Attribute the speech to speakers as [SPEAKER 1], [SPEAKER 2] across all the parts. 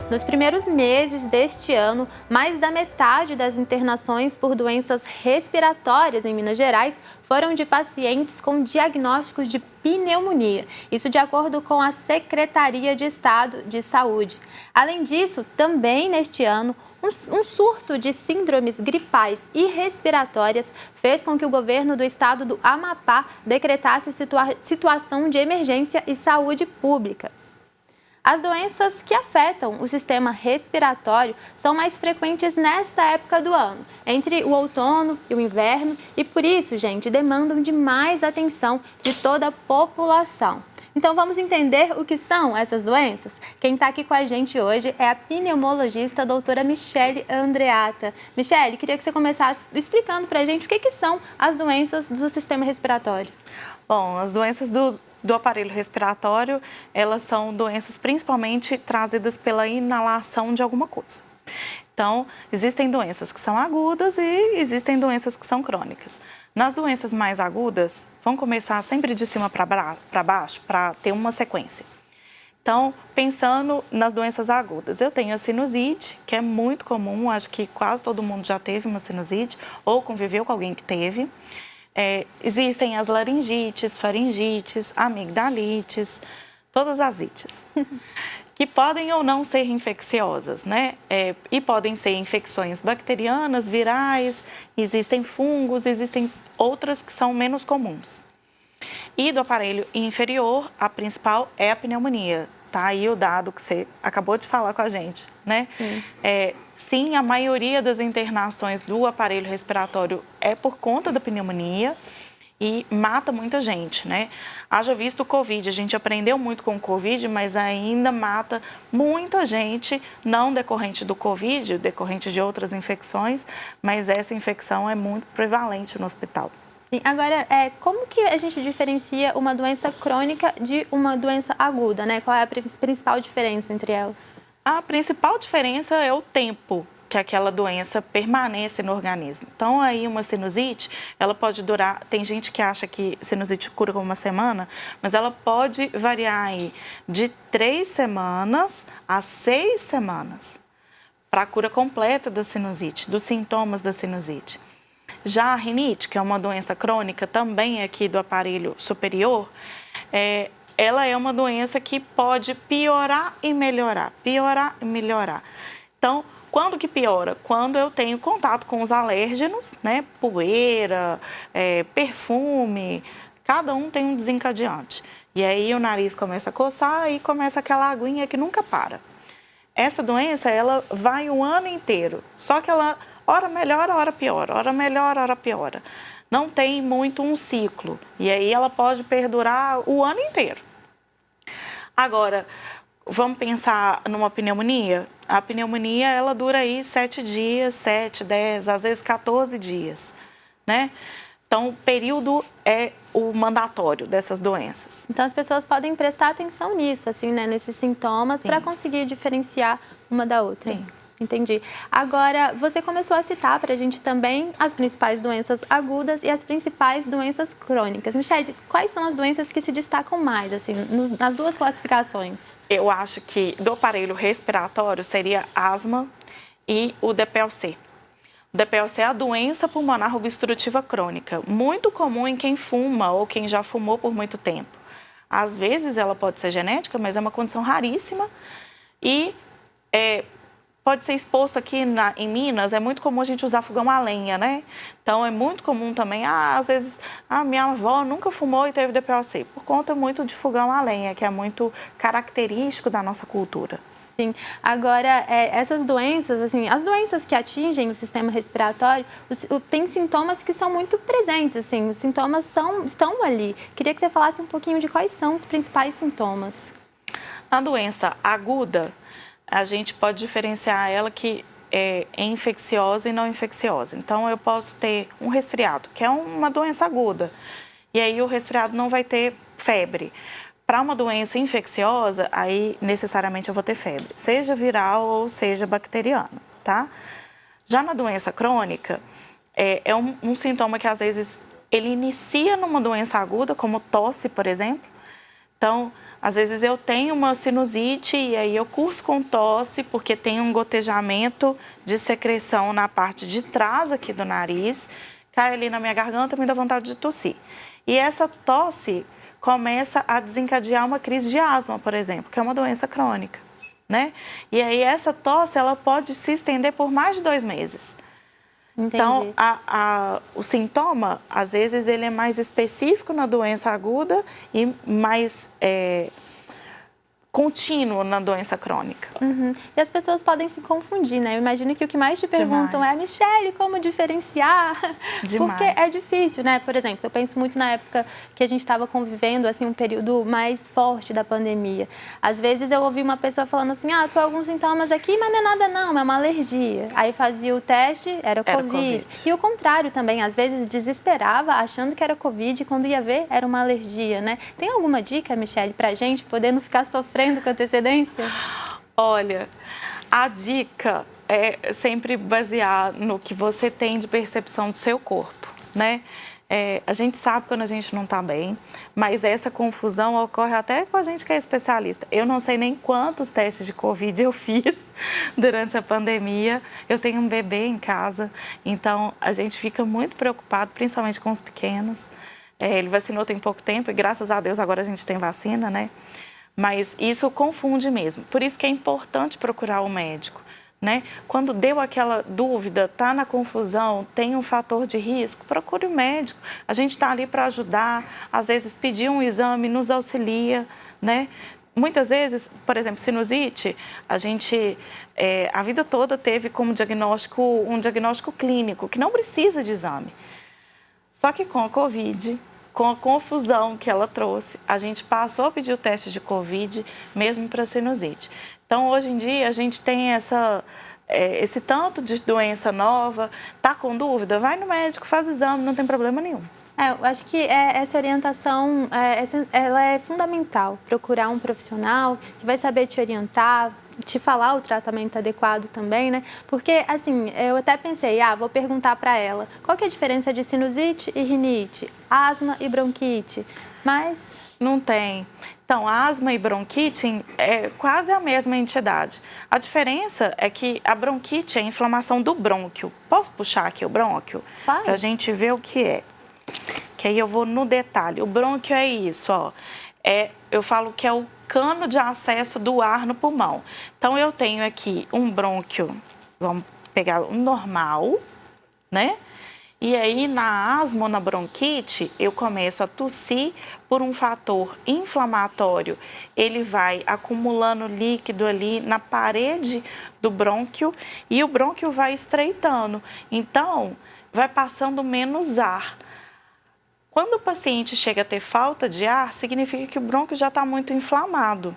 [SPEAKER 1] Nos primeiros meses deste ano, mais da metade das internações por doenças respiratórias em Minas Gerais foram de pacientes com diagnósticos de pneumonia. Isso de acordo com a Secretaria de Estado de Saúde. Além disso, também neste ano, um surto de síndromes gripais e respiratórias fez com que o governo do estado do Amapá decretasse situação de emergência e saúde pública. As doenças que afetam o sistema respiratório são mais frequentes nesta época do ano, entre o outono e o inverno, e por isso, gente, demandam de mais atenção de toda a população. Então vamos entender o que são essas doenças? Quem está aqui com a gente hoje é a pneumologista a doutora Michele Andreatta. Michele, queria que você começasse explicando para a gente o que são as doenças do sistema respiratório.
[SPEAKER 2] Bom, as doenças do aparelho respiratório, elas são doenças principalmente trazidas pela inalação de alguma coisa. Então, existem doenças que são agudas e existem doenças que são crônicas. Nas doenças mais agudas, vamos começar sempre de cima para baixo, para ter uma sequência. Então, pensando nas doenças agudas, eu tenho a sinusite, que é muito comum, acho que quase todo mundo já teve uma sinusite ou conviveu com alguém que teve. Existem as laringites, faringites, amigdalites, todas as ites, que podem ou não ser infecciosas, né? E podem ser infecções bacterianas, virais, existem fungos, existem outras que são menos comuns. E do aparelho inferior, a principal é a pneumonia. Tá aí o dado que você acabou de falar com a gente, né? Sim, a maioria das internações do aparelho respiratório é por conta da pneumonia e mata muita gente, né? Haja visto o Covid, a gente aprendeu muito com o Covid, mas ainda mata muita gente, não decorrente do Covid, decorrente de outras infecções, mas essa infecção é muito prevalente no hospital.
[SPEAKER 1] Sim, agora, como que a gente diferencia uma doença crônica de uma doença aguda, né? Qual é a principal diferença entre elas?
[SPEAKER 2] A principal diferença é o tempo que aquela doença permanece no organismo. Então, aí uma sinusite, ela pode durar... Tem gente que acha que sinusite cura com uma semana, mas ela pode variar aí de 3 semanas a 6 semanas para a cura completa da sinusite, dos sintomas da sinusite. Já a rinite, que é uma doença crônica também aqui do aparelho superior, ela é uma doença que pode piorar e melhorar, piorar e melhorar. Então, quando que piora? Quando eu tenho contato com os alérgenos, né? Poeira, perfume, cada um tem um desencadeante. E aí o nariz começa a coçar e começa aquela aguinha que nunca para. Essa doença, ela vai o ano inteiro, só que ela hora melhora, hora piora, hora melhora, hora piora. Não tem muito um ciclo, e aí ela pode perdurar o ano inteiro. Agora, vamos pensar numa pneumonia? A pneumonia, ela dura aí 7 dias, 7, 10, às vezes 14 dias, né? Então, o período é o mandatório dessas doenças.
[SPEAKER 1] Então, as pessoas podem prestar atenção nisso, assim, né? Nesses sintomas, para conseguir diferenciar uma da outra.
[SPEAKER 2] Sim.
[SPEAKER 1] Entendi. Agora, você começou a citar para a gente também as principais doenças agudas e as principais doenças crônicas. Michele, quais são as doenças que se destacam mais, assim, nas duas classificações?
[SPEAKER 2] Eu acho que do aparelho respiratório seria asma e o DPLC. O DPLC é a doença pulmonar obstrutiva crônica, muito comum em quem fuma ou quem já fumou por muito tempo. Às vezes ela pode ser genética, mas é uma condição raríssima e pode ser exposto aqui em Minas, é muito comum a gente usar fogão a lenha, né? Então, é muito comum também, às vezes, a minha avó nunca fumou e teve DPLC, por conta muito de fogão a lenha, que é muito característico da nossa cultura.
[SPEAKER 1] Sim. Agora, essas doenças, assim, as doenças que atingem o sistema respiratório, tem sintomas que são muito presentes, assim, os sintomas estão ali. Queria que você falasse um pouquinho de quais são os principais sintomas.
[SPEAKER 2] A doença aguda, a gente pode diferenciar ela que é infecciosa e não infecciosa. Então, eu posso ter um resfriado, que é uma doença aguda, e aí o resfriado não vai ter febre. Para uma doença infecciosa, aí necessariamente eu vou ter febre, seja viral ou seja bacteriana, tá? Já na doença crônica, é um sintoma que às vezes ele inicia numa doença aguda, como tosse, por exemplo. Então, Às vezes eu tenho uma sinusite e aí eu curso com tosse, porque tem um gotejamento de secreção na parte de trás aqui do nariz, cai ali na minha garganta e me dá vontade de tossir. E essa tosse começa a desencadear uma crise de asma, por exemplo, que é uma doença crônica, né? E aí essa tosse, ela pode se estender por mais de 2 meses.
[SPEAKER 1] Entendi.
[SPEAKER 2] Então, o sintoma, às vezes, ele é mais específico na doença aguda e mais contínuo na doença crônica.
[SPEAKER 1] Uhum. E as pessoas podem se confundir, né? Eu imagino que o que mais te perguntam é, Michele, como diferenciar?
[SPEAKER 2] Demais.
[SPEAKER 1] Porque é difícil, né? Por exemplo, eu penso muito na época que a gente estava convivendo, assim, um período mais forte da pandemia. Às vezes eu ouvi uma pessoa falando assim, tô com alguns sintomas aqui, mas não é nada não, é uma alergia. Aí fazia o teste, era COVID. E o contrário também, às vezes desesperava, achando que era COVID, e quando ia ver, era uma alergia, né? Tem alguma dica, Michele, pra gente poder não ficar sofrendo com antecedência?
[SPEAKER 2] Olha, a dica é sempre basear no que você tem de percepção do seu corpo, né? A gente sabe quando a gente não está bem, mas essa confusão ocorre até com a gente que é especialista. Eu não sei nem quantos testes de Covid eu fiz durante a pandemia. Eu tenho um bebê em casa, então a gente fica muito preocupado, principalmente com os pequenos. Ele vacinou tem pouco tempo e graças a Deus agora a gente tem vacina, né? Mas isso confunde mesmo. Por isso que é importante procurar o médico, né? Quando deu aquela dúvida, tá na confusão, tem um fator de risco, procure o médico. A gente está ali para ajudar, às vezes pedir um exame nos auxilia, né? Muitas vezes, por exemplo, sinusite, a gente a vida toda teve como diagnóstico um diagnóstico clínico, que não precisa de exame. Só que com a Covid, com a confusão que ela trouxe, a gente passou a pedir o teste de Covid mesmo para sinusite. Então, hoje em dia, a gente tem esse tanto de doença nova, tá com dúvida? Vai no médico, faz exame, não tem problema nenhum.
[SPEAKER 1] Eu acho que essa orientação ela é fundamental, procurar um profissional que vai saber te orientar, te falar o tratamento adequado também, né? Porque, assim, eu até pensei, vou perguntar para ela, qual que é a diferença de sinusite e rinite, asma e bronquite, mas...
[SPEAKER 2] Não tem. Então, asma e bronquite é quase a mesma entidade. A diferença é que a bronquite é a inflamação do brônquio. Posso puxar aqui o brônquio? Para a gente ver o que é. Que aí eu vou no detalhe. O brônquio é isso, ó. Eu falo que é o cano de acesso do ar no pulmão. Então, eu tenho aqui um brônquio, vamos pegar um normal, né? E aí, na asma ou na bronquite, eu começo a tossir por um fator inflamatório. Ele vai acumulando líquido ali na parede do brônquio e o brônquio vai estreitando. Então, vai passando menos ar. Quando o paciente chega a ter falta de ar, significa que o brônquio já está muito inflamado.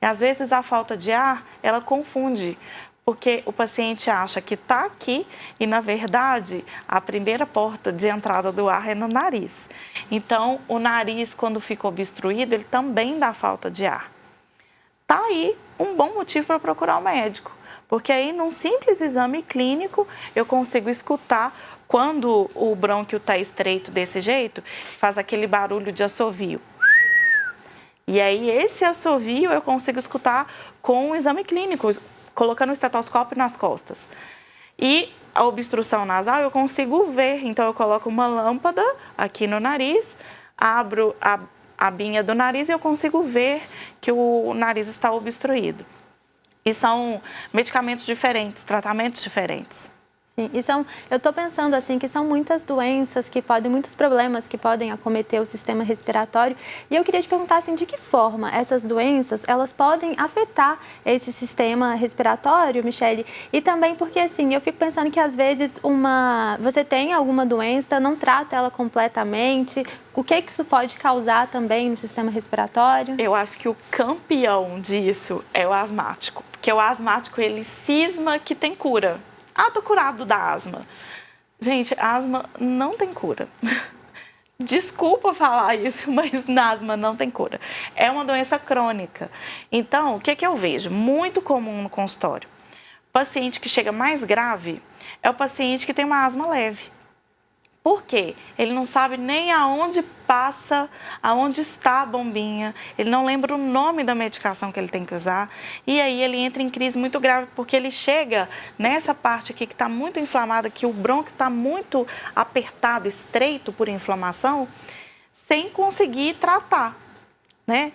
[SPEAKER 2] E às vezes a falta de ar, ela confunde, porque o paciente acha que está aqui e, na verdade, a primeira porta de entrada do ar é no nariz. Então, o nariz, quando fica obstruído, ele também dá falta de ar. Tá aí um bom motivo para procurar o médico, porque aí, num simples exame clínico, eu consigo escutar quando o brônquio está estreito desse jeito, faz aquele barulho de assovio. E aí, esse assovio eu consigo escutar com um exame clínico, colocando o estetoscópio nas costas. E a obstrução nasal eu consigo ver, então eu coloco uma lâmpada aqui no nariz, abro a abinha do nariz e eu consigo ver que o nariz está obstruído. E são medicamentos diferentes, tratamentos diferentes.
[SPEAKER 1] Sim, eu estou pensando assim que são muitas doenças muitos problemas que podem acometer o sistema respiratório. E eu queria te perguntar assim, de que forma essas doenças elas podem afetar esse sistema respiratório, Michele? E também porque assim, eu fico pensando que às vezes você tem alguma doença, não trata ela completamente. O que isso pode causar também no sistema respiratório?
[SPEAKER 2] Eu acho que o campeão disso é o asmático, porque o asmático ele cisma que tem cura. Tô curado da asma. Gente, asma não tem cura. Desculpa falar isso, mas na asma não tem cura. É uma doença crônica. Então, o que eu vejo? Muito comum no consultório. O paciente que chega mais grave é o paciente que tem uma asma leve. Por quê? Ele não sabe nem aonde passa, aonde está a bombinha, ele não lembra o nome da medicação que ele tem que usar, e aí ele entra em crise muito grave, porque ele chega nessa parte aqui que está muito inflamada, que o brônquio está muito apertado, estreito por inflamação, sem conseguir tratar, né?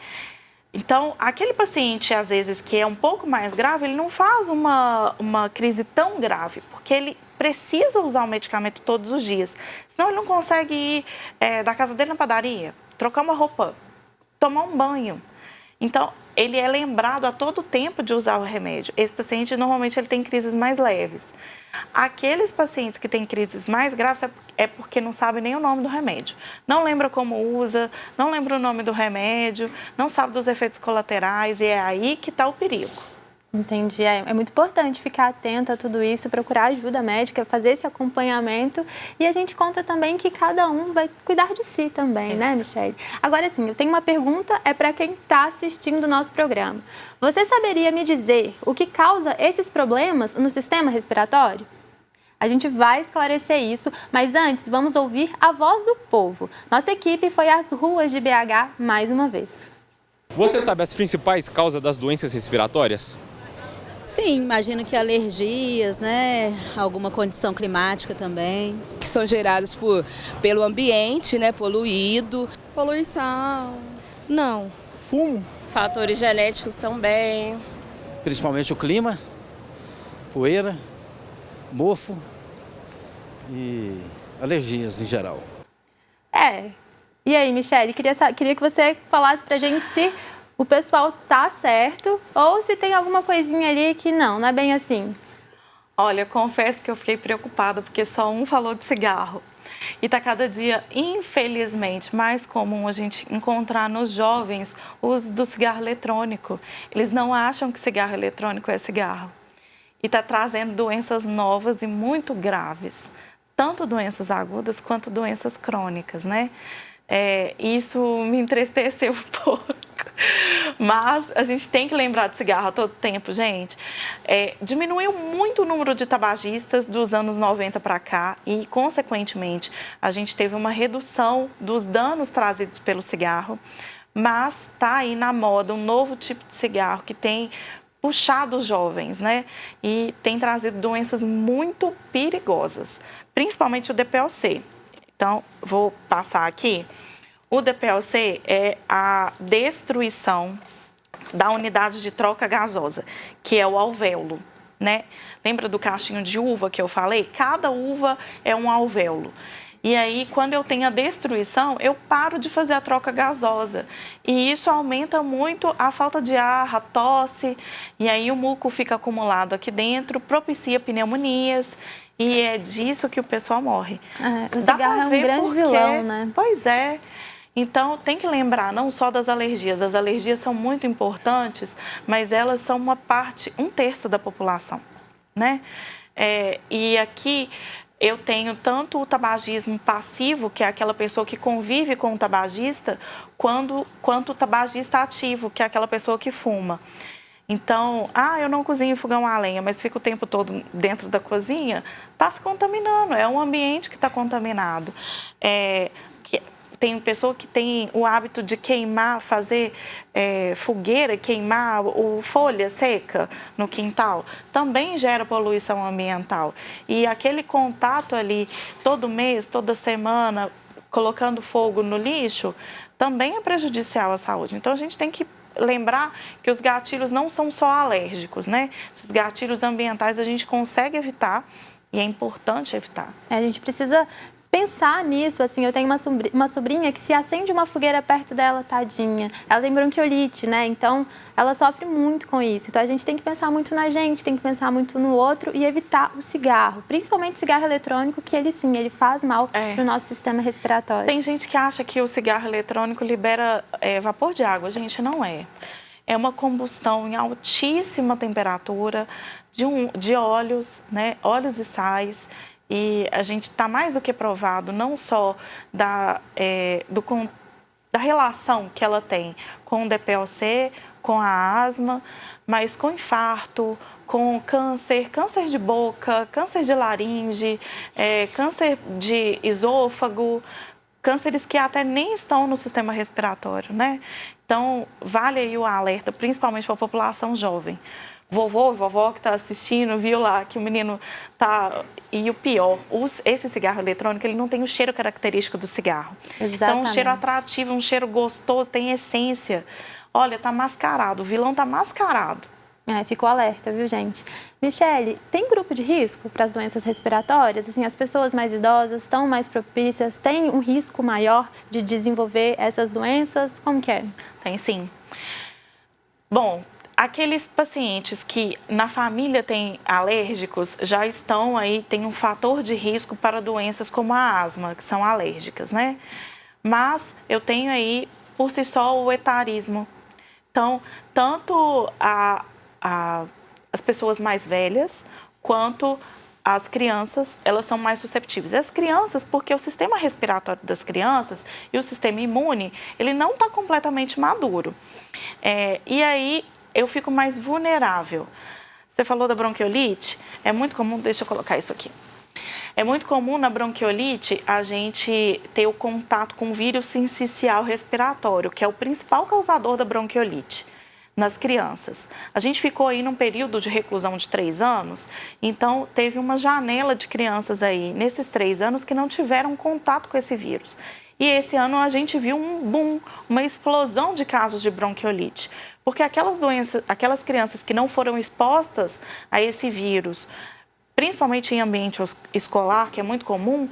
[SPEAKER 2] Então, aquele paciente, às vezes, que é um pouco mais grave, ele não faz uma crise tão grave, porque ele precisa usar o medicamento todos os dias. Senão, ele não consegue ir da casa dele na padaria, trocar uma roupa, tomar um banho. Então, ele é lembrado a todo tempo de usar o remédio. Esse paciente, normalmente, ele tem crises mais leves. Aqueles pacientes que têm crises mais graves é porque não sabe nem o nome do remédio. Não lembra como usa, não lembra o nome do remédio, não sabe dos efeitos colaterais, e é aí que está o perigo.
[SPEAKER 1] Entendi. É muito importante ficar atento a tudo isso, procurar ajuda médica, fazer esse acompanhamento. E a gente conta também que cada um vai cuidar de si também, né, Michele? Agora sim, eu tenho uma pergunta, é para quem está assistindo o nosso programa. Você saberia me dizer o que causa esses problemas no sistema respiratório? A gente vai esclarecer isso, mas antes vamos ouvir a voz do povo. Nossa equipe foi às ruas de BH mais uma vez.
[SPEAKER 3] Você sabe as principais causas das doenças respiratórias?
[SPEAKER 4] Sim, imagino que alergias, né? Alguma condição climática também.
[SPEAKER 5] Que são gerados pelo ambiente, né? Poluído.
[SPEAKER 6] Poluição.
[SPEAKER 7] Não.
[SPEAKER 8] Fumo.
[SPEAKER 7] Fatores genéticos também.
[SPEAKER 8] Principalmente o clima, poeira, mofo e alergias em geral.
[SPEAKER 1] E aí, Michele, queria que você falasse pra gente se o pessoal tá certo ou se tem alguma coisinha ali que não é bem assim.
[SPEAKER 2] Olha, confesso que eu fiquei preocupada porque só um falou de cigarro. E está cada dia, infelizmente, mais comum a gente encontrar nos jovens o uso do cigarro eletrônico. Eles não acham que cigarro eletrônico é cigarro. E está trazendo doenças novas e muito graves. Tanto doenças agudas quanto doenças crônicas, né? Isso me entristeceu um pouco. Mas a gente tem que lembrar do cigarro a todo tempo, gente. Diminuiu muito o número de tabagistas dos anos 90 para cá e, consequentemente, a gente teve uma redução dos danos trazidos pelo cigarro. Mas está aí na moda um novo tipo de cigarro que tem puxado os jovens, né? E tem trazido doenças muito perigosas, principalmente o DPOC. Então, vou passar aqui. O DPOC é a destruição da unidade de troca gasosa, que é o alvéolo, né? Lembra do cachinho de uva que eu falei? Cada uva é um alvéolo. E aí, quando eu tenho a destruição, eu paro de fazer a troca gasosa. E isso aumenta muito a falta de ar, a tosse, e aí o muco fica acumulado aqui dentro, propicia pneumonias, e é disso que o pessoal morre.
[SPEAKER 1] O cigarro é um grande vilão, né?
[SPEAKER 2] Pois é. Então, tem que lembrar não só das alergias. As alergias são muito importantes, mas elas são uma parte, 1/3 da população, né? E aqui eu tenho tanto o tabagismo passivo, que é aquela pessoa que convive com o tabagista, quanto o tabagista ativo, que é aquela pessoa que fuma. Então, eu não cozinho em fogão a lenha, mas fico o tempo todo dentro da cozinha, está se contaminando, é um ambiente que está contaminado. Tem pessoa que tem o hábito de queimar, fazer fogueira, queimar folha seca no quintal, também gera poluição ambiental. E aquele contato ali, todo mês, toda semana, colocando fogo no lixo, também é prejudicial à saúde. Então, a gente tem que lembrar que os gatilhos não são só alérgicos, né? Esses gatilhos ambientais a gente consegue evitar e é importante evitar.
[SPEAKER 1] A gente precisa pensar nisso, assim, eu tenho uma sobrinha que se acende uma fogueira perto dela, tadinha, ela tem bronquiolite, né, então ela sofre muito com isso, então a gente tem que pensar muito na gente, tem que pensar muito no outro e evitar o cigarro, principalmente o cigarro eletrônico, que ele faz mal para o nosso sistema respiratório.
[SPEAKER 2] Tem gente que acha que o cigarro eletrônico libera vapor de água, gente, não é. É uma combustão em altíssima temperatura de óleos, né, óleos e sais. E a gente está mais do que provado, não só da relação que ela tem com o DPOC, com a asma, mas com infarto, com câncer, câncer de boca, câncer de laringe, câncer de esôfago, cânceres que até nem estão no sistema respiratório, né? Então, vale aí o alerta, principalmente para a população jovem. Vovô e vovó que está assistindo, viu lá que o menino tá... E o pior, esse cigarro eletrônico, ele não tem o cheiro característico do cigarro.
[SPEAKER 1] Exatamente.
[SPEAKER 2] Então, um cheiro atrativo, um cheiro gostoso, tem essência. Olha, tá mascarado, o vilão tá mascarado.
[SPEAKER 1] Ficou alerta, viu, gente? Michele, tem grupo de risco para as doenças respiratórias? Assim, as pessoas mais idosas estão mais propícias? Tem um risco maior de desenvolver essas doenças? Como que é?
[SPEAKER 2] Tem sim. Bom, aqueles pacientes que na família têm alérgicos já estão aí, tem um fator de risco para doenças como a asma, que são alérgicas, né? Mas eu tenho aí, por si só, o etarismo. Então, tanto as pessoas mais velhas quanto as crianças, elas são mais susceptíveis. As crianças, porque o sistema respiratório das crianças e o sistema imune, ele não está completamente maduro. E aí eu fico mais vulnerável. Você falou da bronquiolite, é muito comum, deixa eu colocar isso aqui. É muito comum na bronquiolite a gente ter o contato com o vírus sincicial respiratório, que é o principal causador da bronquiolite nas crianças. A gente ficou aí num período de reclusão de 3 anos, então teve uma janela de crianças aí, nesses 3 anos, que não tiveram contato com esse vírus. E esse ano a gente viu um boom, uma explosão de casos de bronquiolite, porque aquelas crianças que não foram expostas a esse vírus, principalmente em ambiente escolar, que é muito comum,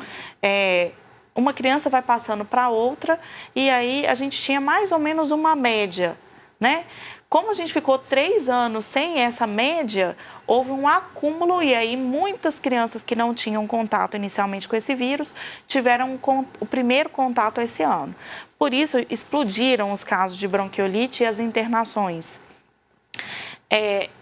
[SPEAKER 2] uma criança vai passando para outra e aí a gente tinha mais ou menos uma média, né? Como a gente ficou 3 anos sem essa média, houve um acúmulo e aí muitas crianças que não tinham contato inicialmente com esse vírus tiveram o primeiro contato esse ano. Por isso, explodiram os casos de bronquiolite e as internações.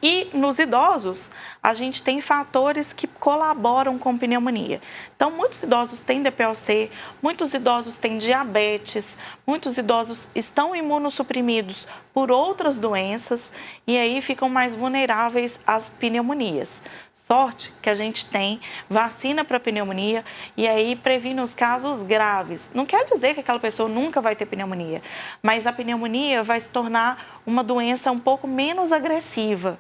[SPEAKER 2] E nos idosos, a gente tem fatores que colaboram com pneumonia. Então, muitos idosos têm DPOC, muitos idosos têm diabetes, muitos idosos estão imunossuprimidos por outras doenças e aí ficam mais vulneráveis às pneumonias. Sorte que a gente tem vacina para pneumonia e aí previne os casos graves. Não quer dizer que aquela pessoa nunca vai ter pneumonia, mas a pneumonia vai se tornar uma doença um pouco menos agressiva.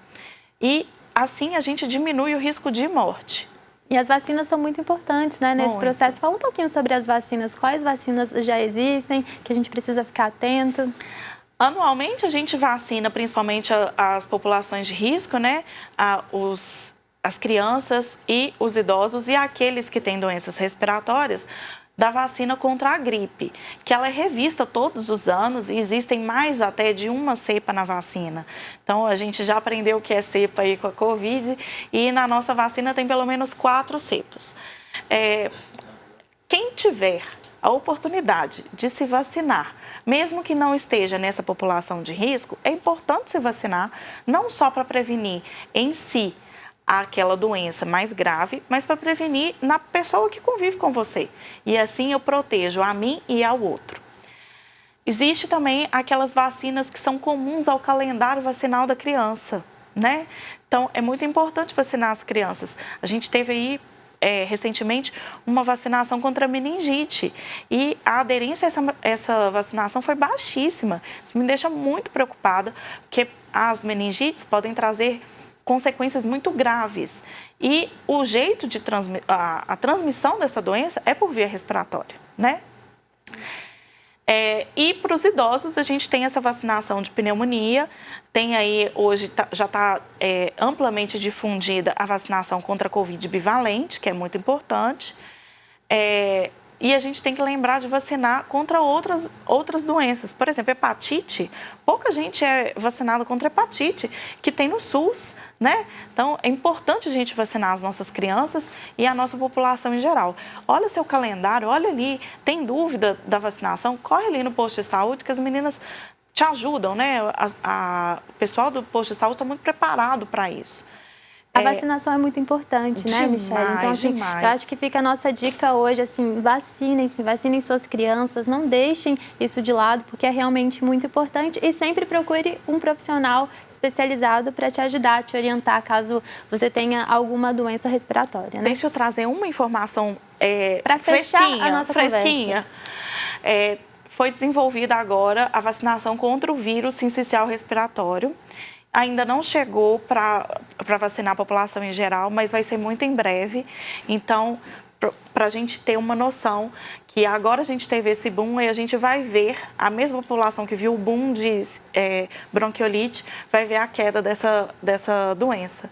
[SPEAKER 2] E assim a gente diminui o risco de morte.
[SPEAKER 1] E as vacinas são muito importantes, né, nesse processo. Fala um pouquinho sobre as vacinas. Quais vacinas já existem, que a gente precisa ficar atento?
[SPEAKER 2] Anualmente a gente vacina principalmente as populações de risco, né? As crianças e os idosos e aqueles que têm doenças respiratórias da vacina contra a gripe, que ela é revista todos os anos e existem mais até de uma cepa na vacina. Então, a gente já aprendeu o que é cepa aí com a Covid e na nossa vacina tem pelo menos 4 cepas. Quem tiver a oportunidade de se vacinar, mesmo que não esteja nessa população de risco, é importante se vacinar, não só para prevenir em si aquela doença mais grave, mas para prevenir na pessoa que convive com você. E assim eu protejo a mim e ao outro. Existe também aquelas vacinas que são comuns ao calendário vacinal da criança, né? Então, é muito importante vacinar as crianças. A gente teve aí, recentemente, uma vacinação contra a meningite. E a aderência a essa vacinação foi baixíssima. Isso me deixa muito preocupada, porque as meningites podem trazer consequências muito graves. E o jeito de a transmissão dessa doença é por via respiratória, né? E para os idosos, a gente tem essa vacinação de pneumonia, tem aí, hoje já está amplamente difundida a vacinação contra a Covid bivalente, que é muito importante. E a gente tem que lembrar de vacinar contra outras doenças. Por exemplo, hepatite, pouca gente é vacinada contra hepatite, que tem no SUS, né? Então, é importante a gente vacinar as nossas crianças e a nossa população em geral. Olha o seu calendário, olha ali, tem dúvida da vacinação, corre ali no posto de saúde que as meninas te ajudam, né? O pessoal do posto de saúde está muito preparado para isso.
[SPEAKER 1] A vacinação é muito importante, né, Michele? Então, assim,
[SPEAKER 2] demais.
[SPEAKER 1] eu acho que fica a nossa dica hoje, assim, vacinem-se, vacinem suas crianças, não deixem isso de lado, porque é realmente muito importante e sempre procure um profissional especializado para te ajudar, te orientar, caso você tenha alguma doença respiratória, né?
[SPEAKER 2] Deixa eu trazer uma informação
[SPEAKER 1] Para fechar a nossa
[SPEAKER 2] fresquinha. Foi desenvolvida agora a vacinação contra o vírus sincicial respiratório. Ainda não chegou para vacinar a população em geral, mas vai ser muito em breve. Então, para a gente ter uma noção que agora a gente teve esse boom e a gente vai ver a mesma população que viu o boom de bronquiolite, vai ver a queda dessa doença.